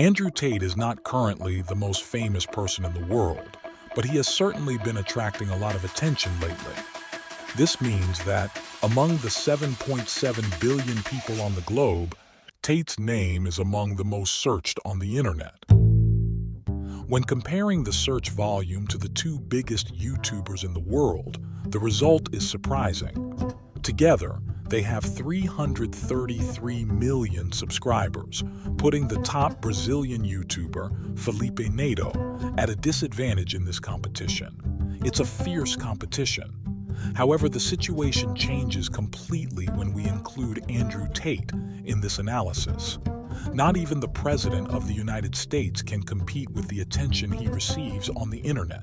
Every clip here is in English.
Andrew Tate is not currently the most famous person in the world, but he has certainly been attracting a lot of attention lately. This means that among the 7.7 billion people on the globe, Tate's name is among the most searched on the internet. When comparing the search volume to the two biggest YouTubers in the world, the result is surprising. Together, they have 333 million subscribers, putting the top Brazilian YouTuber, Felipe Neto, at a disadvantage in this competition. It's a fierce competition. However, the situation changes completely when we include Andrew Tate in this analysis. Not even the President of the United States can compete with the attention he receives on the internet.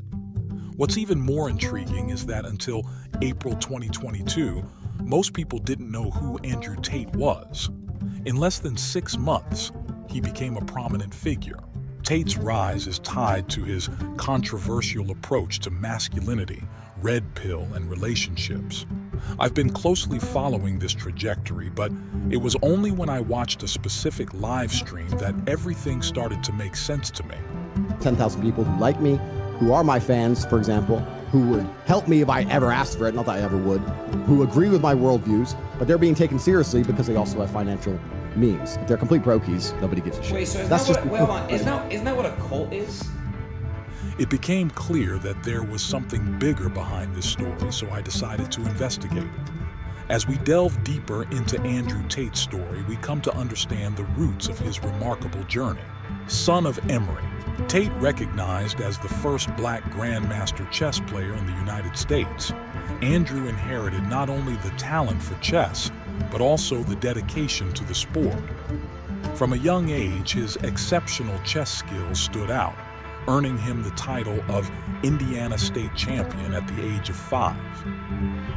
What's even more intriguing is that until April 2022, most people didn't know who Andrew Tate was. In less than 6 months, he became a prominent figure. Tate's rise is tied to his controversial approach to masculinity, red pill, and relationships. I've been closely following this trajectory, but it was only when I watched a specific live stream that everything started to make sense to me. 10,000 people who like me, who are my fans, for example, who would help me if I ever asked for it, not that I ever would, who agree with my worldviews, but they're being taken seriously because they also have financial means. If they're complete brokies, nobody gives a shit. Wait, so isn't that what a cult is? It became clear that there was something bigger behind this story, so I decided to investigate. As we delve deeper into Andrew Tate's story, we come to understand the roots of his remarkable journey. Son of Emery, Tate, recognized as the first black grandmaster chess player in the United States, Andrew inherited not only the talent for chess, but also the dedication to the sport. From a young age, his exceptional chess skills stood out, earning him the title of Indiana State Champion at the age of 5.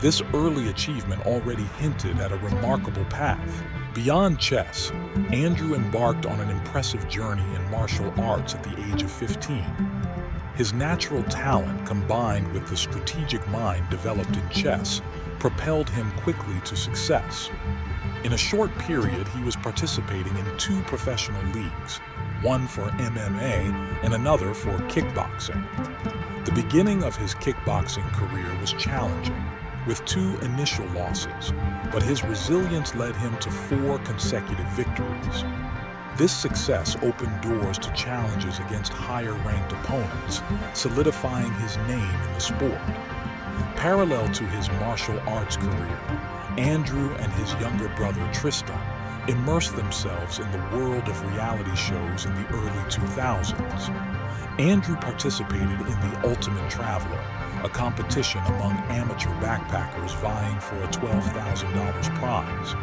This early achievement already hinted at a remarkable path. Beyond chess, Andrew embarked on an impressive journey in martial arts at the age of 15. His natural talent, combined with the strategic mind developed in chess, propelled him quickly to success. In a short period, he was participating in 2 professional leagues, one for MMA and another for kickboxing. The beginning of his kickboxing career was challenging, with 2 initial losses, but his resilience led him to 4 consecutive victories. This success opened doors to challenges against higher-ranked opponents, solidifying his name in the sport. Parallel to his martial arts career, Andrew and his younger brother Tristan immersed themselves in the world of reality shows in the early 2000s. Andrew participated in The Ultimate Traveler, a competition among amateur backpackers vying for a $12,000 prize.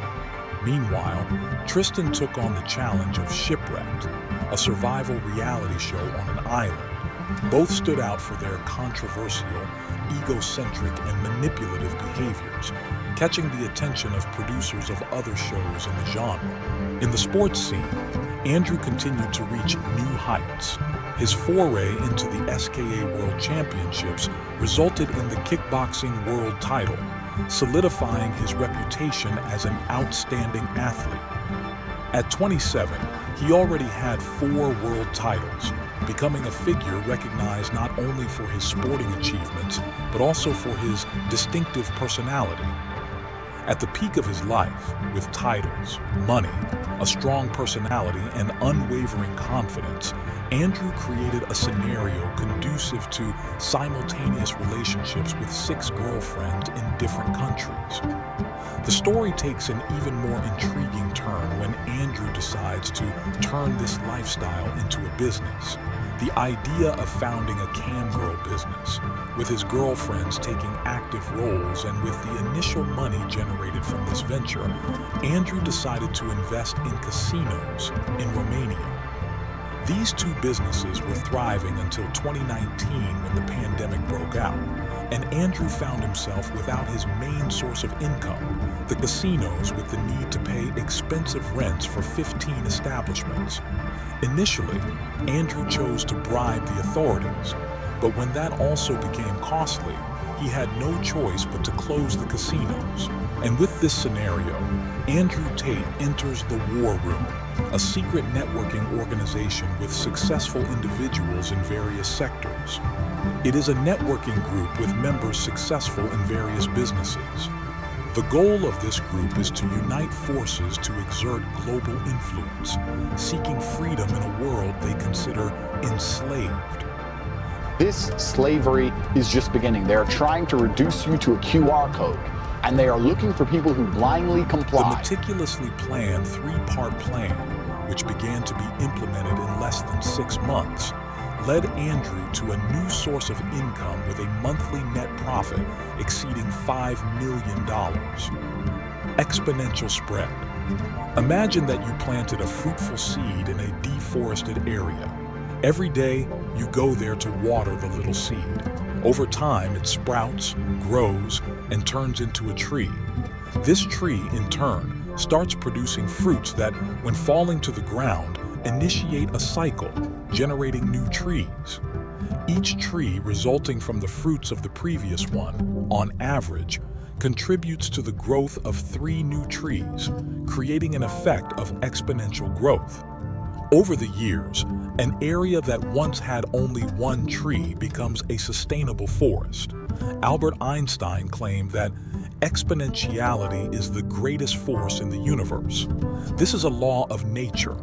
Meanwhile, Tristan took on the challenge of Shipwrecked, a survival reality show on an island. Both stood out for their controversial, egocentric, and manipulative behaviors, catching the attention of producers of other shows in the genre. In the sports scene, Andrew continued to reach new heights. His foray into the SKA World Championships resulted in the kickboxing world title, solidifying his reputation as an outstanding athlete. At 27, he already had 4 world titles, becoming a figure recognized not only for his sporting achievements, but also for his distinctive personality. At the peak of his life, with titles, money, a strong personality, and unwavering confidence, Andrew created a scenario conducive to simultaneous relationships with 6 girlfriends in different countries. The story takes an even more intriguing turn when Andrew decides to turn this lifestyle into a business. The idea of founding a cam-girl business, with his girlfriends taking active roles, and with the initial money generated from this venture, Andrew decided to invest in casinos in Romania. These 2 businesses were thriving until 2019 when the pandemic broke out, and Andrew found himself without his main source of income, the casinos, with the need to pay expensive rents for 15 establishments. Initially, Andrew chose to bribe the authorities, but when that also became costly, he had no choice but to close the casinos. And with this scenario, Andrew Tate enters the war room, a secret networking organization with successful individuals in various sectors. It is a networking group with members successful in various businesses. The goal of this group is to unite forces to exert global influence, seeking freedom in a world they consider enslaved. This slavery is just beginning. They're trying to reduce you to a QR code, and they are looking for people who blindly comply. The meticulously planned three-part plan, which began to be implemented in less than 6 months, led Andrew to a new source of income with a monthly net profit exceeding $5 million. Exponential spread. Imagine that you planted a fruitful seed in a deforested area. Every day, you go there to water the little seed. Over time, it sprouts, grows, and turns into a tree. This tree, in turn, starts producing fruits that, when falling to the ground, initiate a cycle, generating new trees. Each tree resulting from the fruits of the previous one, on average, contributes to the growth of 3 new trees, creating an effect of exponential growth. Over the years, an area that once had only 1 tree becomes a sustainable forest. Albert Einstein claimed that exponentiality is the greatest force in the universe. This is a law of nature.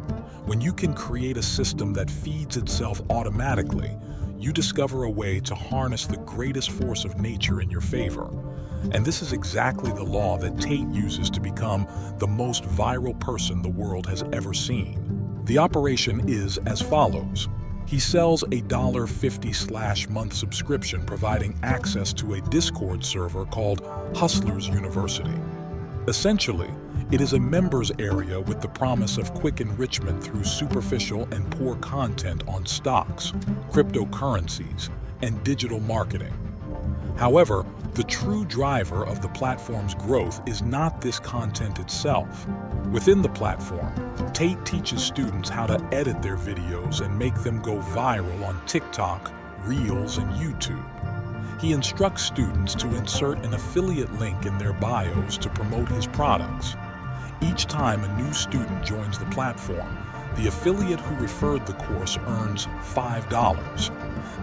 When you can create a system that feeds itself automatically, you discover a way to harness the greatest force of nature in your favor. And this is exactly the law that Tate uses to become the most viral person the world has ever seen. The operation is as follows. He sells a $50/month subscription providing access to a Discord server called Hustlers University. Essentially, it is a members area with the promise of quick enrichment through superficial and poor content on stocks, cryptocurrencies, and digital marketing. However, the true driver of the platform's growth is not this content itself. Within the platform, Tate teaches students how to edit their videos and make them go viral on TikTok, Reels, and YouTube. He instructs students to insert an affiliate link in their bios to promote his products. Each time a new student joins the platform, the affiliate who referred the course earns $5.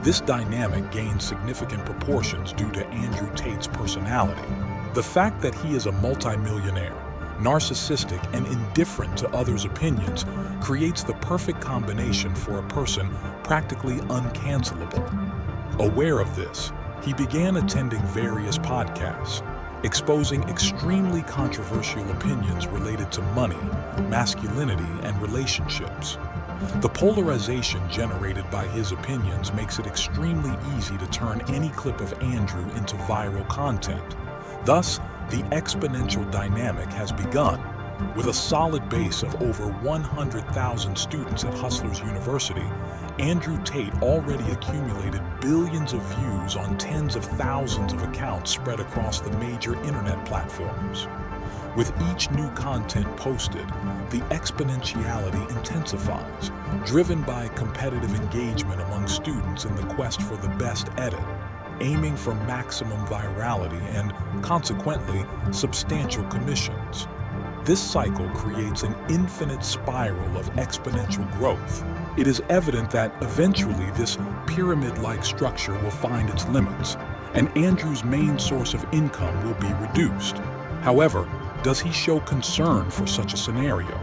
This dynamic gains significant proportions due to Andrew Tate's personality. The fact that he is a multimillionaire, narcissistic, and indifferent to others' opinions creates the perfect combination for a person practically uncancelable. Aware of this, he began attending various podcasts, exposing extremely controversial opinions related to money, masculinity, and relationships. The polarization generated by his opinions makes it extremely easy to turn any clip of Andrew into viral content. Thus, the exponential dynamic has begun. With a solid base of over 100,000 students at Hustlers University, Andrew Tate already accumulated billions of views on tens of thousands of accounts spread across the major internet platforms. With each new content posted, the exponentiality intensifies, driven by competitive engagement among students in the quest for the best edit, aiming for maximum virality and, consequently, substantial commissions. This cycle creates an infinite spiral of exponential growth. It is evident that eventually this pyramid-like structure will find its limits, and Andrew's main source of income will be reduced. However, does he show concern for such a scenario?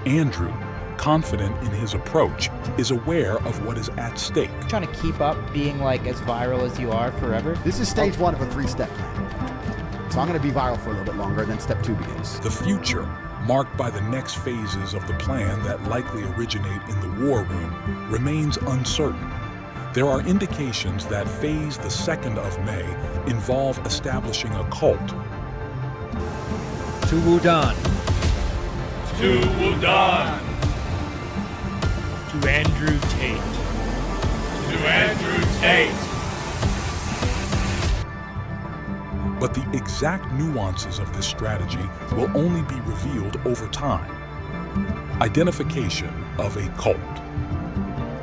Andrew, confident in his approach, is aware of what is at stake. Trying to keep up being like as viral as you are forever? This is stage 1 of a 3-step plan. So I'm going to be viral for a little bit longer, then step 2 begins. The future, marked by the next phases of the plan that likely originate in the war room, remains uncertain. There are indications that phase the 2nd of May involve establishing a cult. To Wudan. To Wudan. To Andrew Tate. To Andrew Tate. But the exact nuances of this strategy will only be revealed over time. Identification of a cult.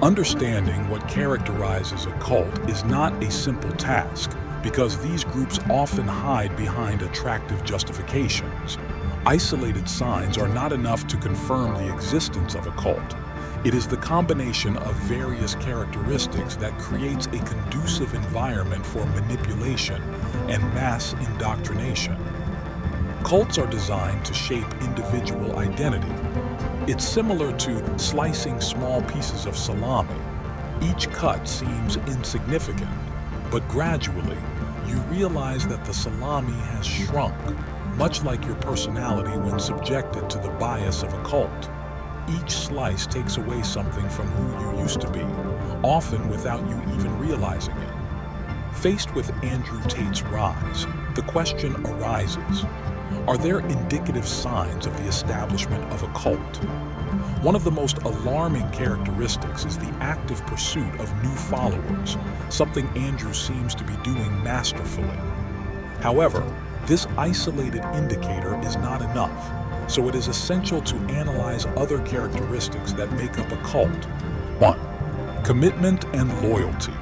Understanding what characterizes a cult is not a simple task, because these groups often hide behind attractive justifications. Isolated signs are not enough to confirm the existence of a cult. It is the combination of various characteristics that creates a conducive environment for manipulation and mass indoctrination. Cults are designed to shape individual identity. It's similar to slicing small pieces of salami. Each cut seems insignificant, but gradually, you realize that the salami has shrunk, much like your personality when subjected to the bias of a cult. Each slice takes away something from who you used to be, often without you even realizing it. Faced with Andrew Tate's rise, the question arises, are there indicative signs of the establishment of a cult? One of the most alarming characteristics is the active pursuit of new followers, something Andrew seems to be doing masterfully. However, this isolated indicator is not enough, so it is essential to analyze other characteristics that make up a cult. 1. Commitment and loyalty.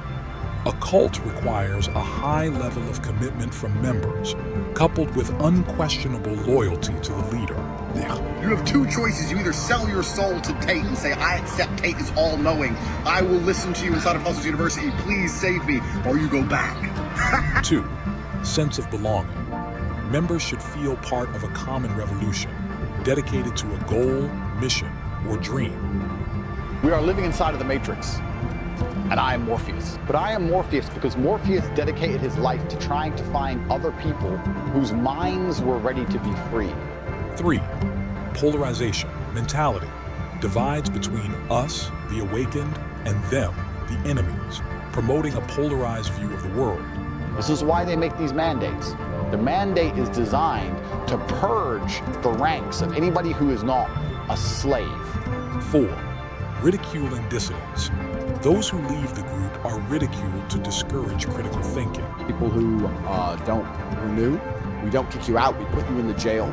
A cult requires a high level of commitment from members, coupled with unquestionable loyalty to the leader. You have two choices. You either sell your soul to Tate and say, I accept Tate is all-knowing. I will listen to you inside of Puzzles University. Please save me. Or you go back. 2. Sense of belonging. Members should feel part of a common revolution, dedicated to a goal, mission, or dream. We are living inside of the Matrix, and I am Morpheus. But I am Morpheus because Morpheus dedicated his life to trying to find other people whose minds were ready to be free. 3. Polarization, mentality, divides between us, the awakened, and them, the enemies, promoting a polarized view of the world. This is why they make these mandates. The mandate is designed to purge the ranks of anybody who is not a slave. 4. Ridiculing dissidents. Those who leave the group are ridiculed to discourage critical thinking. People who don't renew, we don't kick you out, we put you in the jail,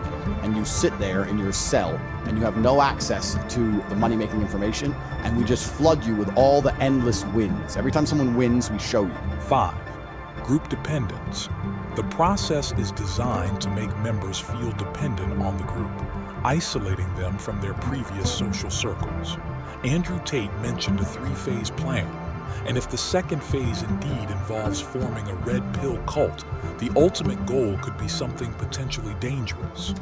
and you sit there in your cell, and you have no access to the money-making information, and we just flood you with all the endless wins. Every time someone wins, we show you. 5. Group dependence. The process is designed to make members feel dependent on the group, isolating them from their previous social circles. Andrew Tate mentioned a 3-phase plan, and if the second phase indeed involves forming a red pill cult, the ultimate goal could be something potentially dangerous.